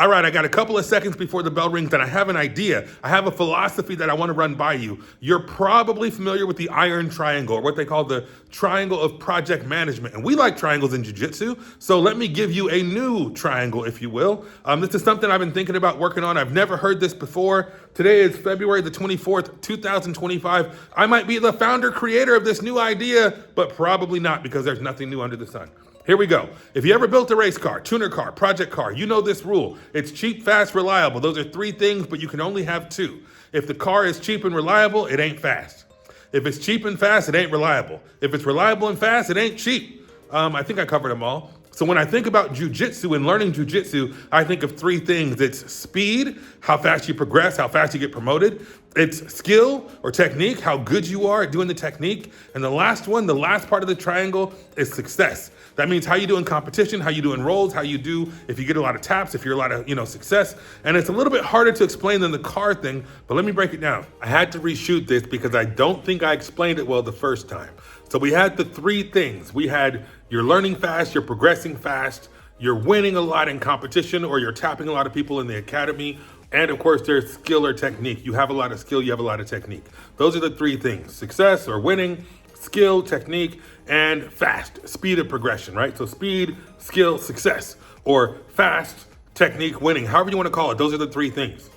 All right, I got a couple of seconds before the bell rings and I have an idea. I have a philosophy that I want to run by you. You're probably familiar with the Iron Triangle, or what they call the triangle of project management. And we like triangles in Jiu-Jitsu, so let me give you a new triangle, if you will. This is something I've been thinking about working on. I've never heard this before. Today is February the 24th, 2025. I might be the founder creator of this new idea, but probably not, because there's nothing new under the sun. Here we go. If you ever built a race car, tuner car, project car, you know this rule. It's cheap, fast, reliable. Those are three things, but you can only have two. If the car is cheap and reliable, it ain't fast. If it's cheap and fast, it ain't reliable. If it's reliable and fast, it ain't cheap. I think I covered them all. So when I think about jiu-jitsu and learning jiu-jitsu, I think of three things. It's speed, how fast you progress, how fast you get promoted. It's skill or technique, how good you are at doing the technique. And the last one, the last part of the triangle, is success. That means how you do in competition, how you do in roles, how you do if you get a lot of taps, if you're a lot of success. And it's a little bit harder to explain than the car thing, but let me break it down. I had to reshoot this because I don't think I explained it well the first time. So we had the three things. We had you're learning fast, you're progressing fast, you're winning a lot in competition, or you're tapping a lot of people in the academy. And of course, there's skill or technique. You have a lot of skill, you have a lot of technique. Those are the three things: success or winning, skill, technique, and fast, speed of progression, right? So speed, skill, success, or fast, technique, winning, however you want to call it. Those are the three things.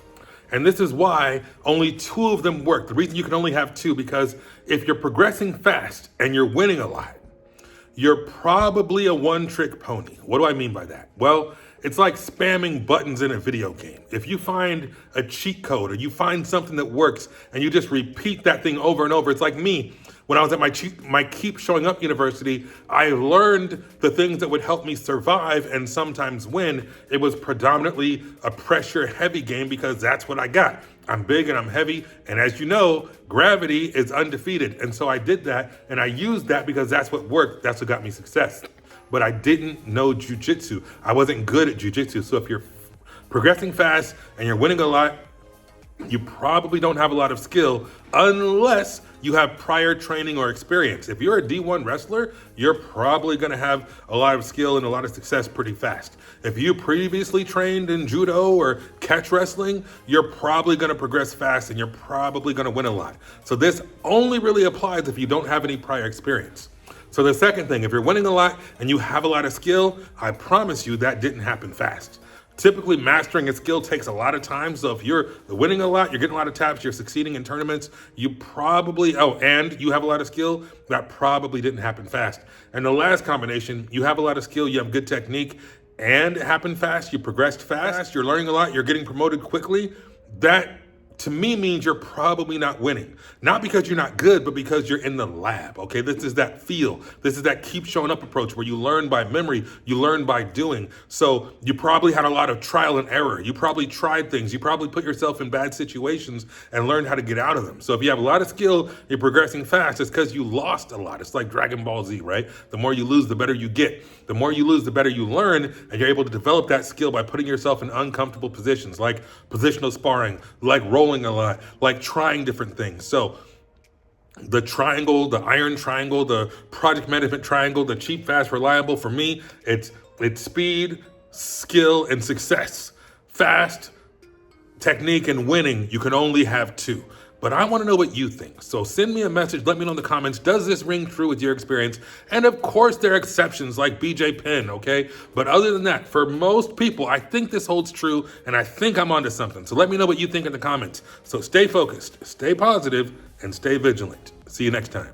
And this is why only two of them work. The reason you can only have two, because if you're progressing fast and you're winning a lot, you're probably a one-trick pony. What do I mean by that? Well, it's like spamming buttons in a video game. If you find a cheat code or you find something that works and you just repeat that thing over and over, it's like me. When I was at my Keep Showing Up University, I learned the things that would help me survive and sometimes win. It was predominantly a pressure heavy game because that's what I got. I'm big and I'm heavy. And as you know, gravity is undefeated. And so I did that and I used that because that's what worked. That's what got me success. But I didn't know jiu-jitsu. I wasn't good at jiu-jitsu. So if you're progressing fast and you're winning a lot, you probably don't have a lot of skill unless you have prior training or experience. If you're a D1 wrestler, you're probably gonna have a lot of skill and a lot of success pretty fast. If you previously trained in judo or catch wrestling, you're probably gonna progress fast and you're probably gonna win a lot. So this only really applies if you don't have any prior experience. So the second thing, if you're winning a lot and you have a lot of skill, I promise you that didn't happen fast. Typically, mastering a skill takes a lot of time. So if you're winning a lot, you're getting a lot of taps, you're succeeding in tournaments, you probably, and you have a lot of skill, that probably didn't happen fast. And the last combination, you have a lot of skill, you have good technique, and it happened fast, you progressed fast, you're learning a lot, you're getting promoted quickly, that to me means you're probably not winning. Not because you're not good, but because you're in the lab, okay? This is that feel. This is that keep showing up approach where you learn by memory, you learn by doing. So you probably had a lot of trial and error. You probably tried things. You probably put yourself in bad situations and learned how to get out of them. So if you have a lot of skill, you're progressing fast, it's because you lost a lot. It's like Dragon Ball Z, right? The more you lose, the better you get. The more you lose, the better you learn, and you're able to develop that skill by putting yourself in uncomfortable positions, like positional sparring, like rolling a lot, like trying different things. So the triangle, the Iron Triangle, the project management triangle, the cheap, fast, reliable, for me, it's speed, skill, and success. Fast, technique, and winning, you can only have two. But I want to know what you think. So send me a message. Let me know in the comments. Does this ring true with your experience? And of course, there are exceptions like BJ Penn, okay? But other than that, for most people, I think this holds true, and I think I'm onto something. So let me know what you think in the comments. So stay focused, stay positive, and stay vigilant. See you next time.